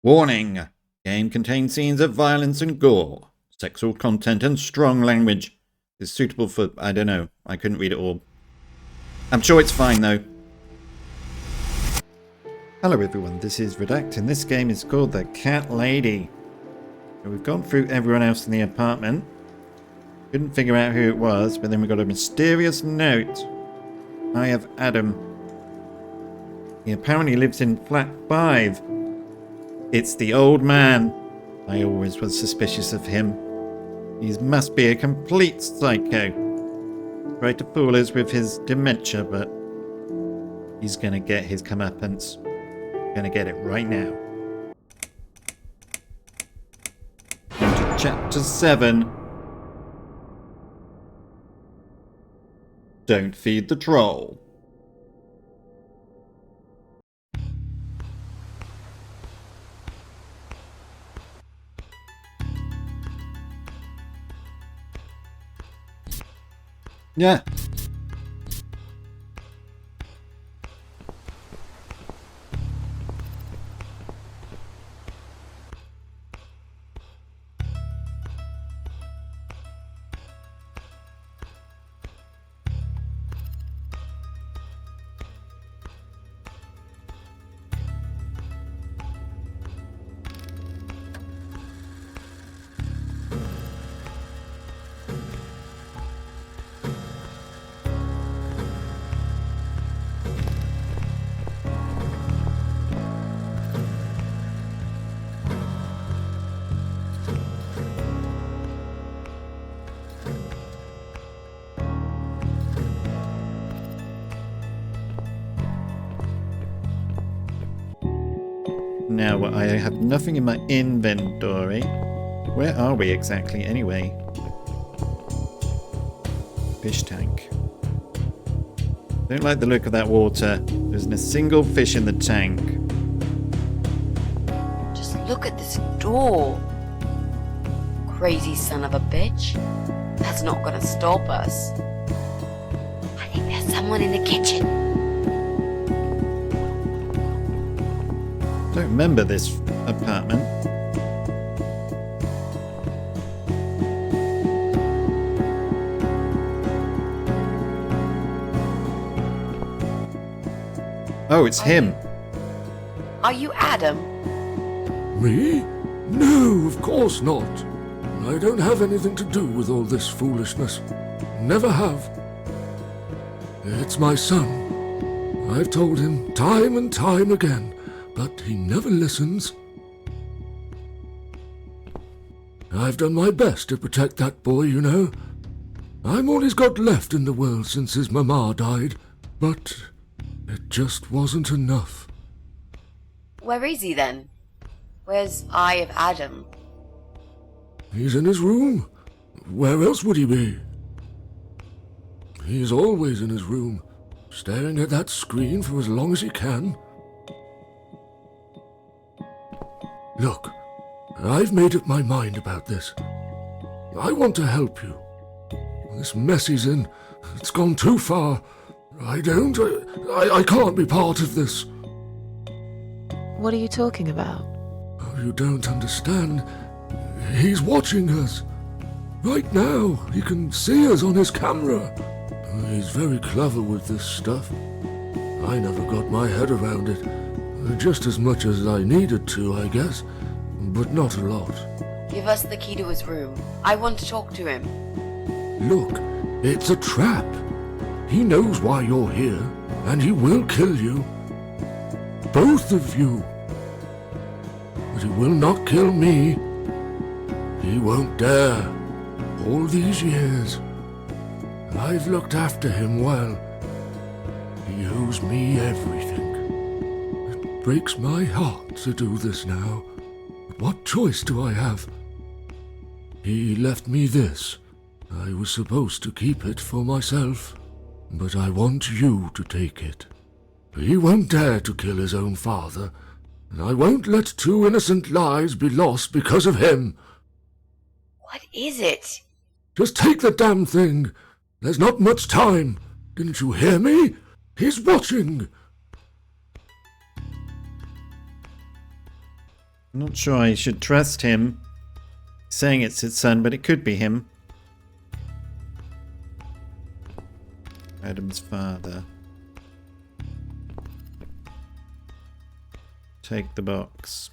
Warning! Game contains scenes of violence and gore, sexual content and strong language. Is suitable for, I don't know, I couldn't read it all. I'm sure it's fine though. Hello everyone, this is Redact and this game is called The Cat Lady. We've gone through everyone else in the apartment. Couldn't figure out who it was, but then we got a mysterious note. I have Adam. He apparently lives in flat 5. It's the old man. I always was suspicious of him. He must be a complete psycho. Tried to fool us with his dementia, but he's gonna get his comeuppance. Gonna get it right now. Into chapter 7. Don't feed the troll. Yeah. Now, I have nothing in my inventory. Where are we exactly, anyway? Fish tank. Don't like the look of that water. There isn't a single fish in the tank. Just look at this door. Crazy son of a bitch. That's not gonna stop us. I think there's someone in the kitchen. Don't remember this apartment. Oh, it's him. Are you Adam? Me? No, of course not. I don't have anything to do with all this foolishness. Never have. It's my son. I've told him time and time again, but he never listens. I've done my best to protect that boy, you know. I'm all he's got left in the world since his mama died, but it just wasn't enough. Where is he then? Where's Eye of Adam? He's in his room. Where else would he be? He's always in his room, staring at that screen for as long as he can. Look, I've made up my mind about this. I want to help you. This mess he's in, it's gone too far. I can't be part of this. What are you talking about? Oh, you don't understand. He's watching us. Right now, he can see us on his camera. He's very clever with this stuff. I never got my head around it. Just as much as I needed to, I guess. But not a lot. Give us the key to his room. I want to talk to him. Look, it's a trap. He knows why you're here, and he will kill you. Both of you. But he will not kill me. He won't dare. All these years, I've looked after him well. He owes me everything. It breaks my heart to do this now. But what choice do I have? He left me this. I was supposed to keep it for myself. But I want you to take it. He won't dare to kill his own father, and I won't let 2 innocent lives be lost because of him. What is it? Just take the damn thing. There's not much time. Didn't you hear me? He's watching. I'm not sure I should trust him. Saying it's his son, but it could be him. Adam's father. Take the box.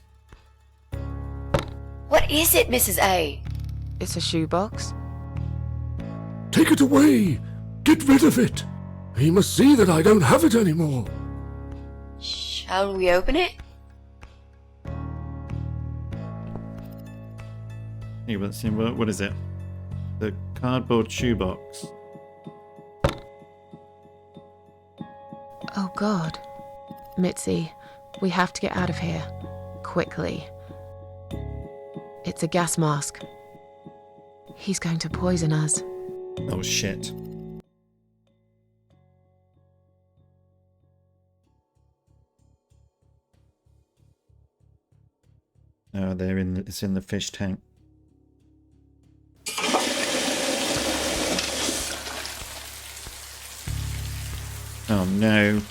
What is it, Mrs. A? It's a shoebox. Take it away! Get rid of it! He must see that I don't have it anymore. Shall we open it? Hey, what is it? The cardboard shoebox. Oh God. Mitzi, we have to get out of here. Quickly. It's a gas mask. He's going to poison us. Oh shit. Oh, it's in the fish tank. Oh no.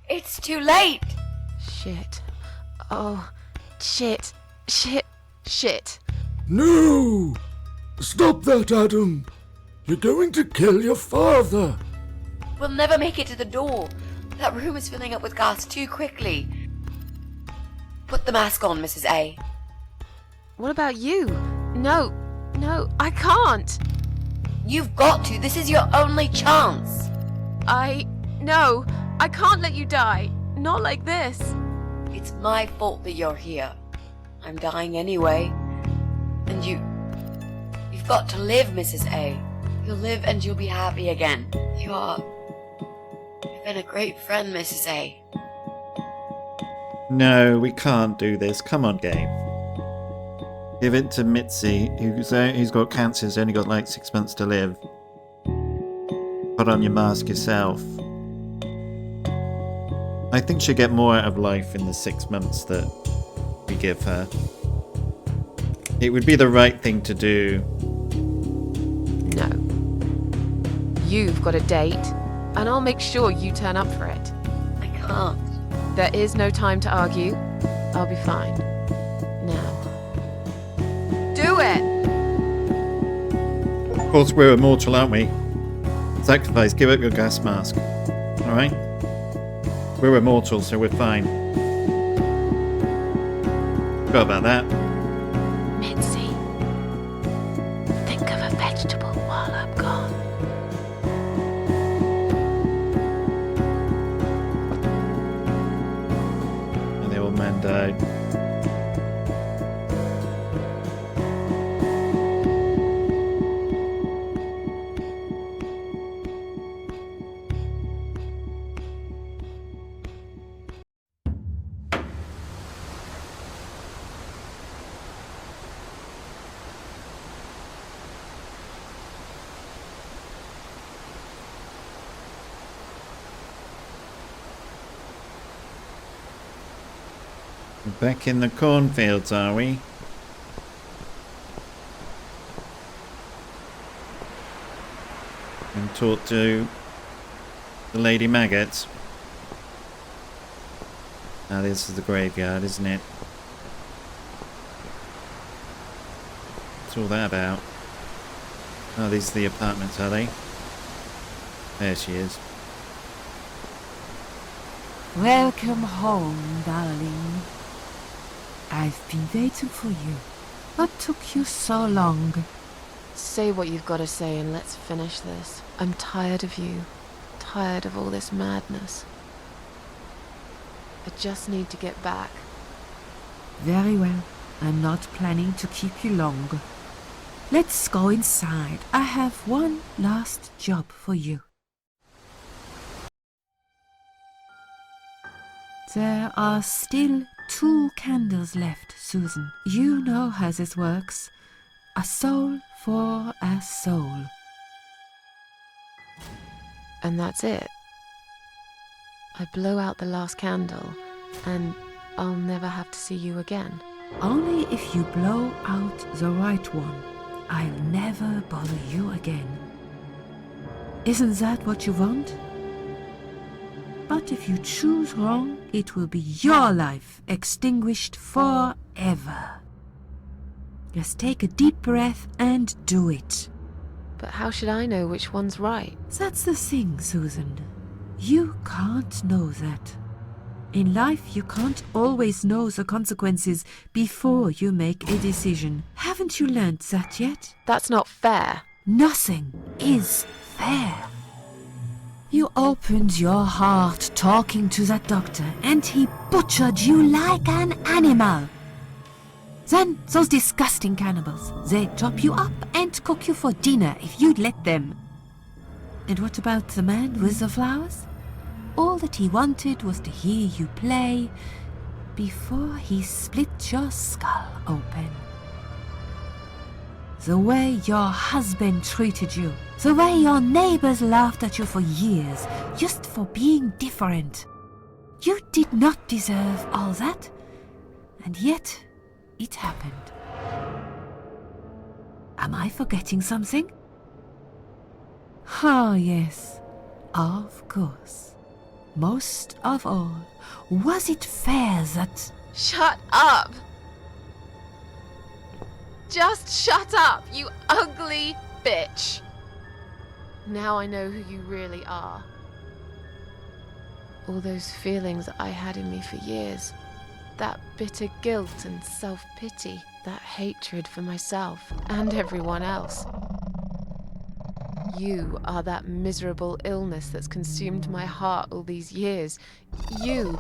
It's too late. Shit. Oh, shit. Shit. Shit. No! Stop that, Adam! You're going to kill your father! We'll never make it to the door. That room is filling up with gas too quickly. Put the mask on, Mrs. A. What about you? No, I can't. You've got to. This is your only chance. No, I can't let you die. Not like this. It's my fault that you're here. I'm dying anyway. And you've got to live, Mrs. A. You'll live and you'll be happy again. You've been a great friend, Mrs. A. No, we can't do this. Come on, Gabe. Give it to Mitzi, who's got cancer, has only got like 6 months to live. Put on your mask yourself. I think she'll get more out of life in the 6 months that we give her. It would be the right thing to do. No. You've got a date, and I'll make sure you turn up for it. I can't. There is no time to argue. I'll be fine. Now. Do it! Of course, we're immortal, aren't we? Sacrifice, give up your gas mask. Alright? We're immortal, so we're fine. Forgot about that. Mitzi, think of a vegetable while I'm gone. And the old man died. We're back in the cornfields, are we? And talk to the Lady Maggots. Now this is the graveyard, isn't it? What's all that about? Oh, these are the apartments, are they? There she is. Welcome home, darling. I've been waiting for you. What took you so long? Say what you've got to say and let's finish this. I'm tired of you. Tired of all this madness. I just need to get back. Very well. I'm not planning to keep you long. Let's go inside. I have one last job for you. There are still 2 candles left, Susan. You know how this works. A soul for a soul. And that's it. I blow out the last candle and I'll never have to see you again. Only if you blow out the right one. I'll never bother you again. Isn't that what you want? But if you choose wrong, it will be your life extinguished forever. Just take a deep breath and do it. But how should I know which one's right? That's the thing, Susan. You can't know that. In life, you can't always know the consequences before you make a decision. Haven't you learned that yet? That's not fair. Nothing is fair. You opened your heart talking to that doctor, and he butchered you like an animal. Then those disgusting cannibals, they chop you up and cook you for dinner if you'd let them. And what about the man with the flowers? All that he wanted was to hear you play before he split your skull open. The way your husband treated you, the way your neighbors laughed at you for years, just for being different. You did not deserve all that, and yet it happened. Am I forgetting something? Oh, yes, of course. Most of all, was it fair that... Shut up! Just shut up, you ugly bitch! Now I know who you really are. All those feelings I had in me for years. That bitter guilt and self-pity. That hatred for myself and everyone else. You are that miserable illness that's consumed my heart all these years. You,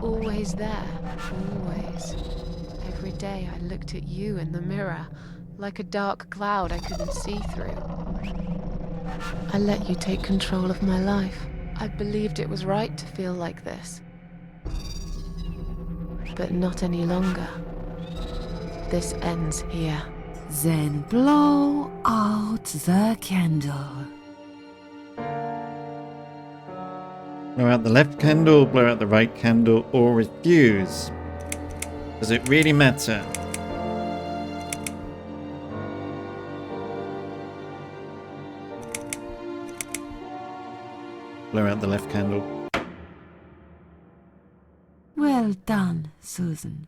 always there, always. Every day I looked at you in the mirror, like a dark cloud I couldn't see through. I let you take control of my life. I believed it was right to feel like this. But not any longer. This ends here. Then blow out the candle. Blow out the left candle, blow out the right candle, or refuse. Does it really matter? Blow out the left candle. Well done, Susan.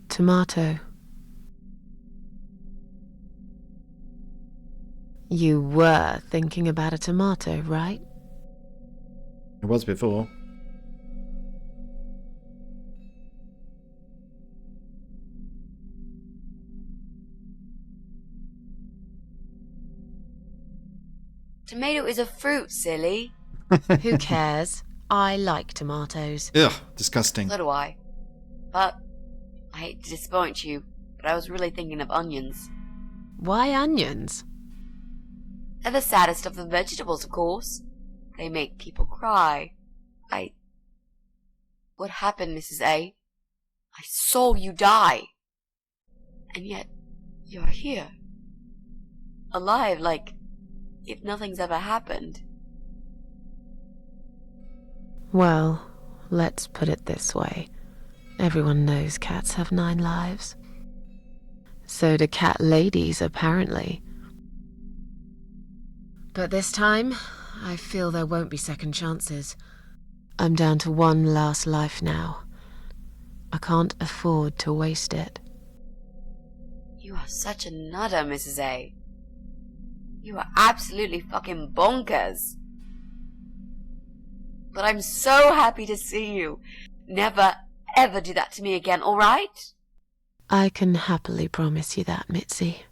Tomato. You were thinking about a tomato, right? It was before. Tomato is a fruit, silly. Who cares? I like tomatoes. Ugh, disgusting. So do I. But I hate to disappoint you, but I was really thinking of onions. Why onions? They're the saddest of the vegetables, of course. They make people cry. What happened, Mrs. A? I saw you die. And yet, you're here. Alive, like if nothing's ever happened. Well, let's put it this way. Everyone knows cats have 9 lives. So do cat ladies, apparently. But this time, I feel there won't be second chances. I'm down to 1 last life now. I can't afford to waste it. You are such a nutter, Mrs. A. You are absolutely fucking bonkers. But I'm so happy to see you. Never, ever do that to me again, alright? I can happily promise you that, Mitzi.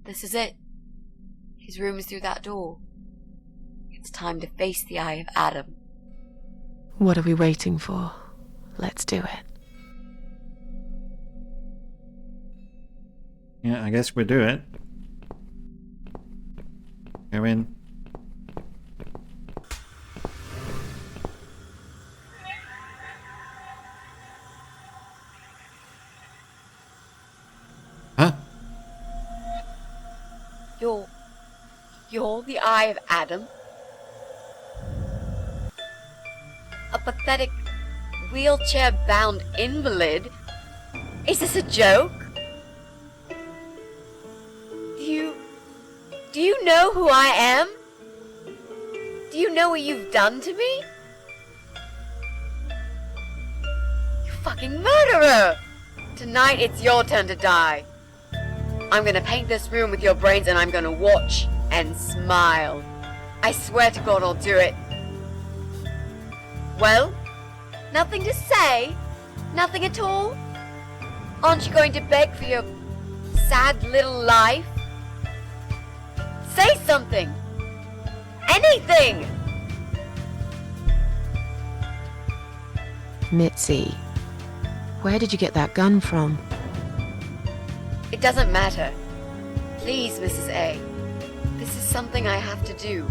This is it. His room is through that door. It's time to face the eye of Adam. What are we waiting for? Let's do it. Yeah, I guess we'll do it. Go in. Huh? You're the eye of Adam? A pathetic, wheelchair-bound invalid? Is this a joke? Do you know who I am? Do you know what you've done to me? You fucking murderer! Tonight it's your turn to die. I'm gonna paint this room with your brains and I'm gonna watch and smile. I swear to God I'll do it. Well? Nothing to say? Nothing at all? Aren't you going to beg for your sad little life? Say something! Anything! Mitzi, where did you get that gun from? It doesn't matter. Please, Mrs. A. This is something I have to do.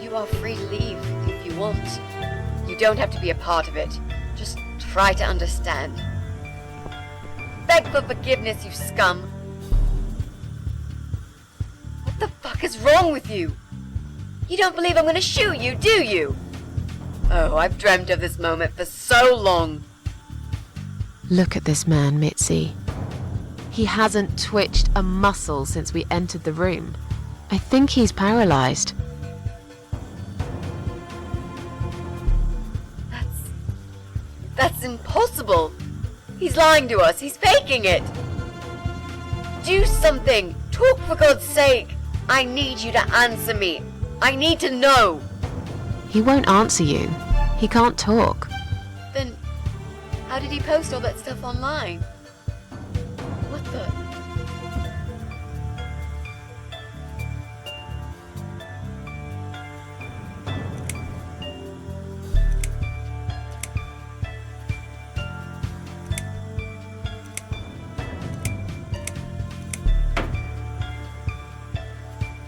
You are free to leave if you want. You don't have to be a part of it. Just try to understand. Beg for forgiveness, you scum. What the fuck is wrong with you? You don't believe I'm gonna shoot you, do you? Oh, I've dreamt of this moment for so long. Look at this man, Mitzi. He hasn't twitched a muscle since we entered the room. I think he's paralyzed. That's impossible. He's lying to us. He's faking it. Do something. Talk for God's sake. I need you to answer me. I need to know. He won't answer you. He can't talk. Then, how did he post all that stuff online? What the?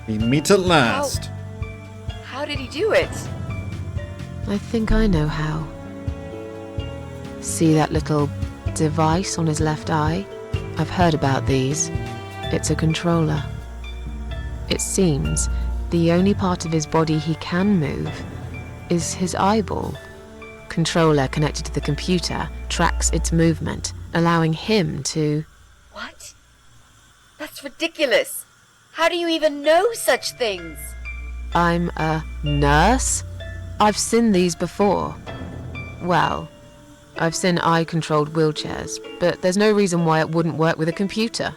We meet at last. How did he do it? I think I know how. See that little device on his left eye? I've heard about these. It's a controller. It seems the only part of his body he can move is his eyeball. Controller connected to the computer tracks its movement, allowing him to... What? That's ridiculous. How do you even know such things? I'm a nurse? I've seen these before. Well, I've seen eye-controlled wheelchairs, but there's no reason why it wouldn't work with a computer.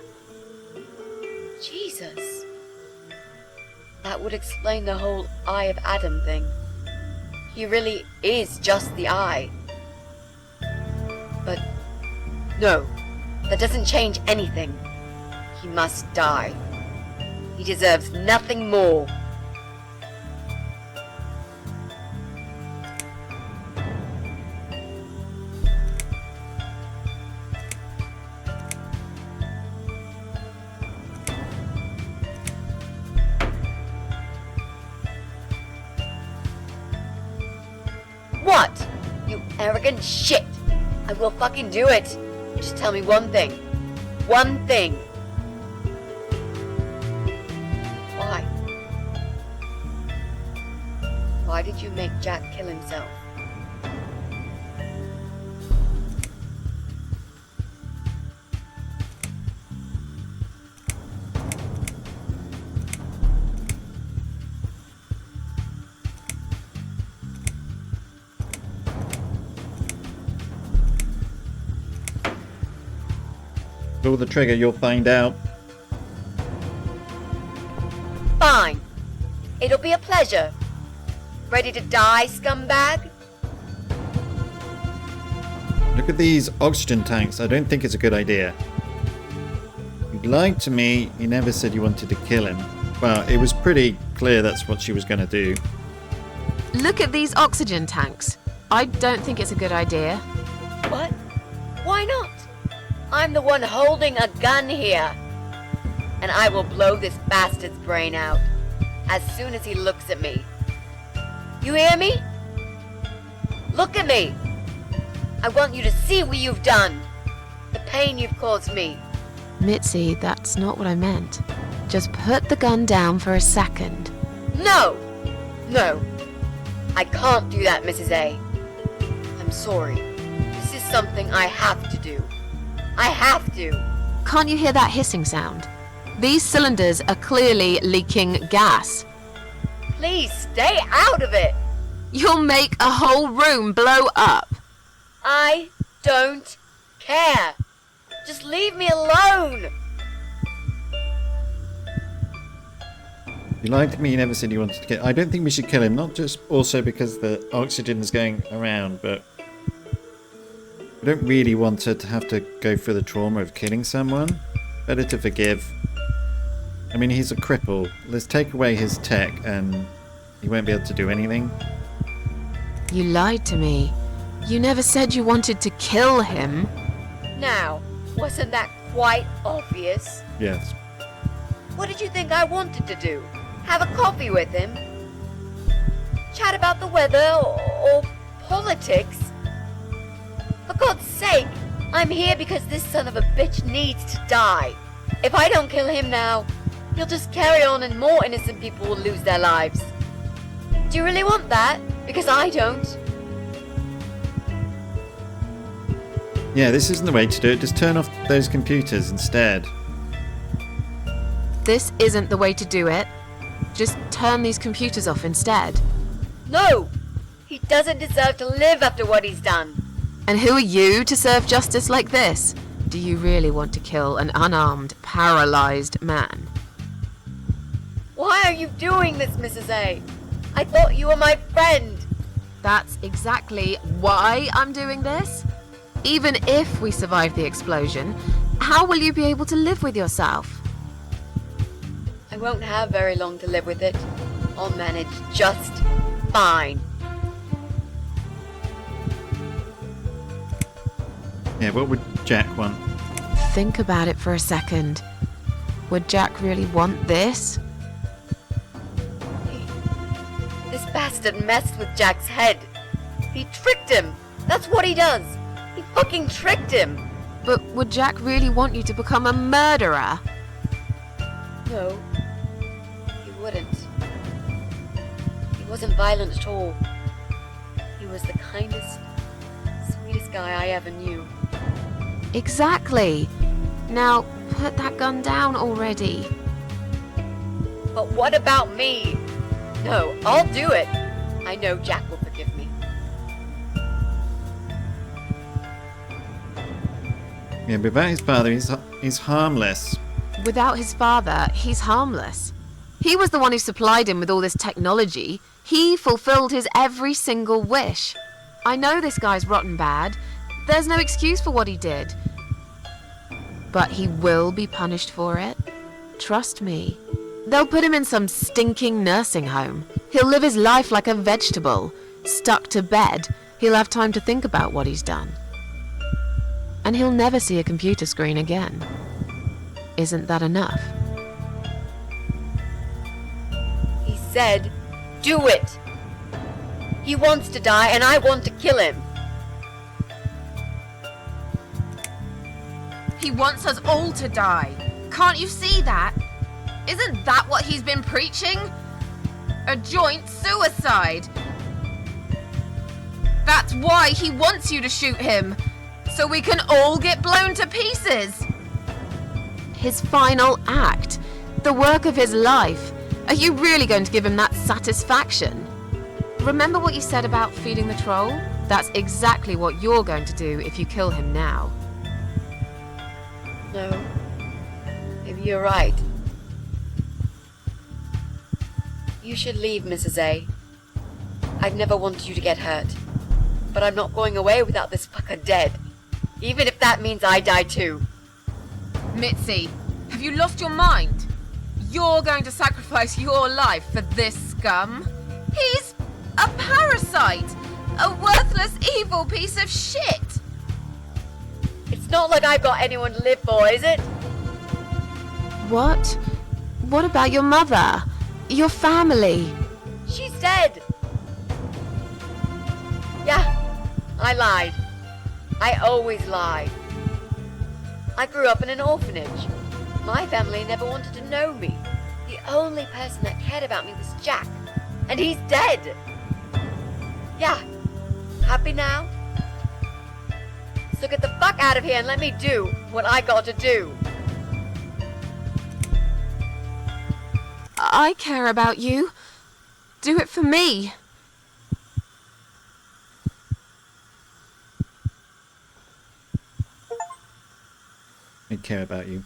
Jesus. That would explain the whole Eye of Adam thing. He really is just the eye. But no, that doesn't change anything. He must die. He deserves nothing more. What? You arrogant shit! I will fucking do it! Just tell me one thing. One thing. Why? Why did you make Jack kill himself? Pull the trigger, you'll find out. Fine. It'll be a pleasure. Ready to die, scumbag? Look at these oxygen tanks. I don't think it's a good idea. You lied to me. You never said you wanted to kill him. Well, it was pretty clear that's what she was going to do. Look at these oxygen tanks. I don't think it's a good idea. What? Why not? I'm the one holding a gun here. And I will blow this bastard's brain out as soon as he looks at me. You hear me? Look at me. I want you to see what you've done. The pain you've caused me. Mitzi, that's not what I meant. Just put the gun down for a second. No! No. I can't do that, Mrs. A. I'm sorry. This is something I have to do. I have to. Can't you hear that hissing sound? These cylinders are clearly leaking gas. Please stay out of it. You'll make a whole room blow up. I don't care. Just leave me alone. You lied to me, you never said you wanted to kill. I don't think we should kill him, not just also because the oxygen is going around, but I don't really want her to have to go through the trauma of killing someone. Better to forgive. I mean, he's a cripple. Let's take away his tech and he won't be able to do anything. You lied to me. You never said you wanted to kill him. Now, wasn't that quite obvious? Yes. What did you think I wanted to do? Have a coffee with him? Chat about the weather or politics? For God's sake, I'm here because this son of a bitch needs to die. If I don't kill him now, he'll just carry on and more innocent people will lose their lives. Do you really want that? Because I don't. Yeah, this isn't the way to do it. Just turn off those computers instead. This isn't the way to do it. Just turn these computers off instead. No! He doesn't deserve to live after what he's done. And who are you to serve justice like this? Do you really want to kill an unarmed, paralyzed man? Why are you doing this, Mrs. A? I thought you were my friend. That's exactly why I'm doing this. Even if we survive the explosion, how will you be able to live with yourself? I won't have very long to live with it. I'll manage just fine. Yeah, what would Jack want? Think about it for a second. Would Jack really want this? This bastard messed with Jack's head. He tricked him. That's what he does. He fucking tricked him. But would Jack really want you to become a murderer? No, he wouldn't. He wasn't violent at all. He was the kindest, sweetest guy I ever knew. Exactly. Now, put that gun down already. But what about me? No, I'll do it. I know Jack will forgive me. Yeah, but without his father, he's harmless. Without his father, he's harmless. He was the one who supplied him with all this technology. He fulfilled his every single wish. I know this guy's rotten bad. There's no excuse for what he did. But he will be punished for it. Trust me. They'll put him in some stinking nursing home. He'll live his life like a vegetable. Stuck to bed. He'll have time to think about what he's done. And he'll never see a computer screen again. Isn't that enough? He said, do it. He wants to die and I want to kill him. He wants us all to die. Can't you see that? Isn't that what he's been preaching? A joint suicide. That's why he wants you to shoot him. So we can all get blown to pieces. His final act. The work of his life. Are you really going to give him that satisfaction? Remember what you said about feeding the troll? That's exactly what you're going to do if you kill him now. No, maybe you're right. You should leave, Mrs. A. I've never wanted you to get hurt. But I'm not going away without this fucker dead. Even if that means I die too. Mitzi, have you lost your mind? You're going to sacrifice your life for this scum? He's a parasite! A worthless, evil piece of shit! It's not like I've got anyone to live for, is it? What? What about your mother? Your family? She's dead. Yeah, I lied. I always lie. I grew up in an orphanage. My family never wanted to know me. The only person that cared about me was Jack. And he's dead. Yeah, happy now? So get the fuck out of here and let me do what I got to do. I care about you. Do it for me. I care about you.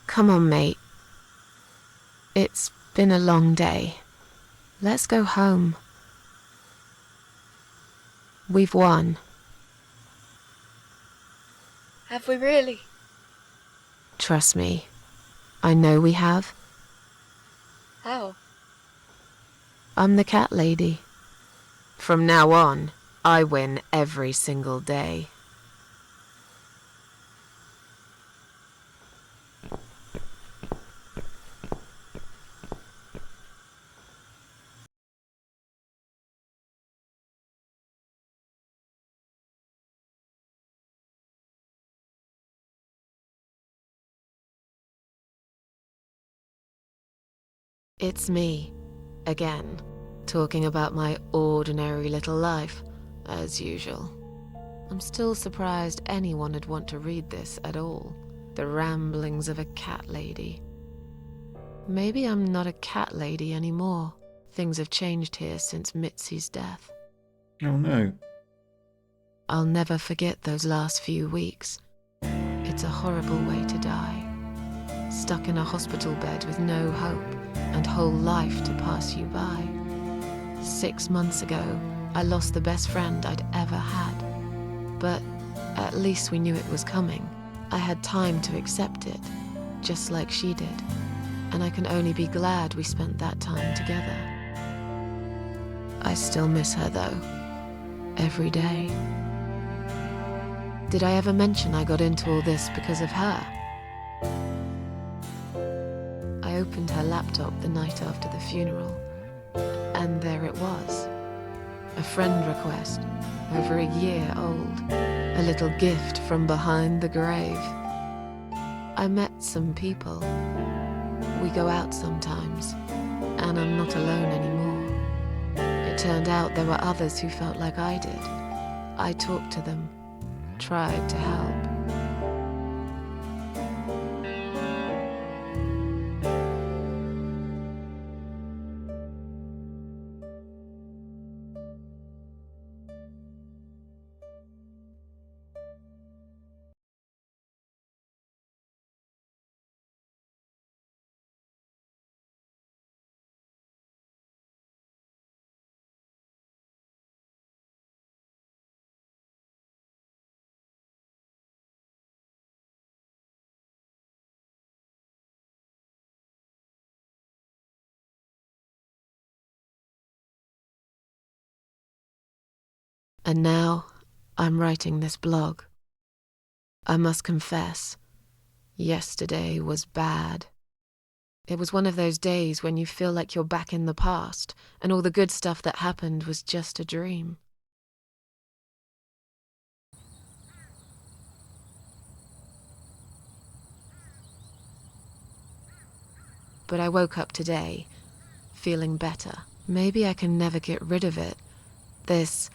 Come on, mate. It's been a long day. Let's go home. We've won. Have we really? Trust me. I know we have. How? I'm the cat lady. From now on, I win every single day. It's me, again, talking about my ordinary little life, as usual. I'm still surprised anyone would want to read this at all. The ramblings of a cat lady. Maybe I'm not a cat lady anymore. Things have changed here since Mitzi's death. Oh no. I'll never forget those last few weeks. It's a horrible way to die. Stuck in a hospital bed with no hope and whole life to pass you by. 6 months ago, I lost the best friend I'd ever had. But at least we knew it was coming. I had time to accept it, just like she did. And I can only be glad we spent that time together. I still miss her though, every day. Did I ever mention I got into all this because of her? I opened her laptop the night after the funeral, and there it was. A friend request, over a year old. A little gift from behind the grave. I met some people. We go out sometimes, and I'm not alone anymore. It turned out there were others who felt like I did. I talked to them, tried to help. And now, I'm writing this blog. I must confess, yesterday was bad. It was one of those days when you feel like you're back in the past, and all the good stuff that happened was just a dream. But I woke up today, feeling better. Maybe I can never get rid of it. This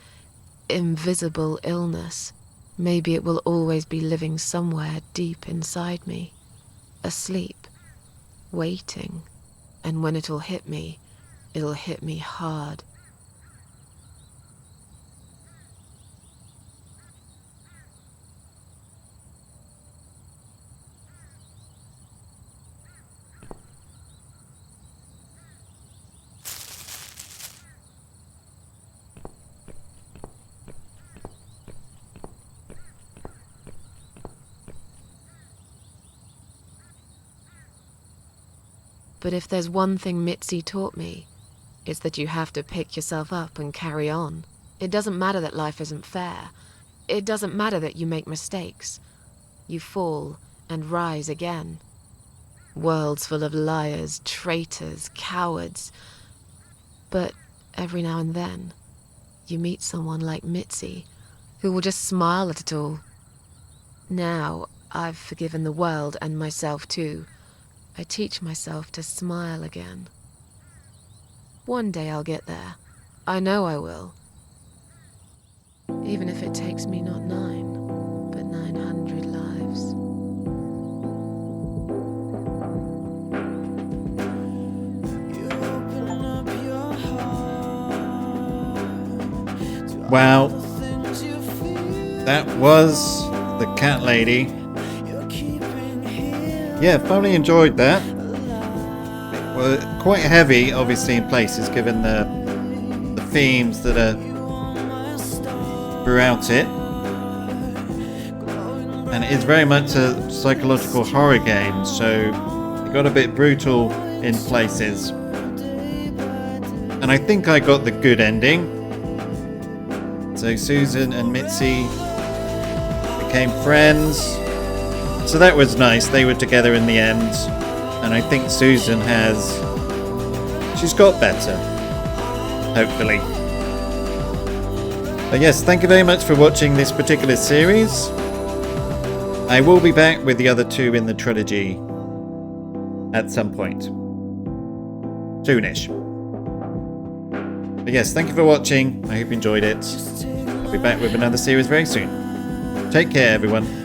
invisible illness. Maybe it will always be living somewhere deep inside me, asleep, waiting. And when it'll hit me hard. But if there's one thing Mitzi taught me, it's that you have to pick yourself up and carry on. It doesn't matter that life isn't fair. It doesn't matter that you make mistakes. You fall and rise again. Worlds full of liars, traitors, cowards. But every now and then, you meet someone like Mitzi, who will just smile at it all. Now, I've forgiven the world and myself too. I teach myself to smile again. One day I'll get there. I know I will. Even if it takes me not 9, but 900 lives. Well, that was The Cat Lady. Yeah, thoroughly enjoyed that. It was quite heavy, obviously, in places, given the themes that are throughout it. And it is very much a psychological horror game, so it got a bit brutal in places. And I think I got the good ending. So Susan and Mitzi became friends. So that was nice. They were together in the end. And I think Susan she's got better. Hopefully. But yes, thank you very much for watching this particular series. I will be back with the other two in the trilogy at some point. Soonish. But yes, thank you for watching. I hope you enjoyed it. I'll be back with another series very soon. Take care, everyone.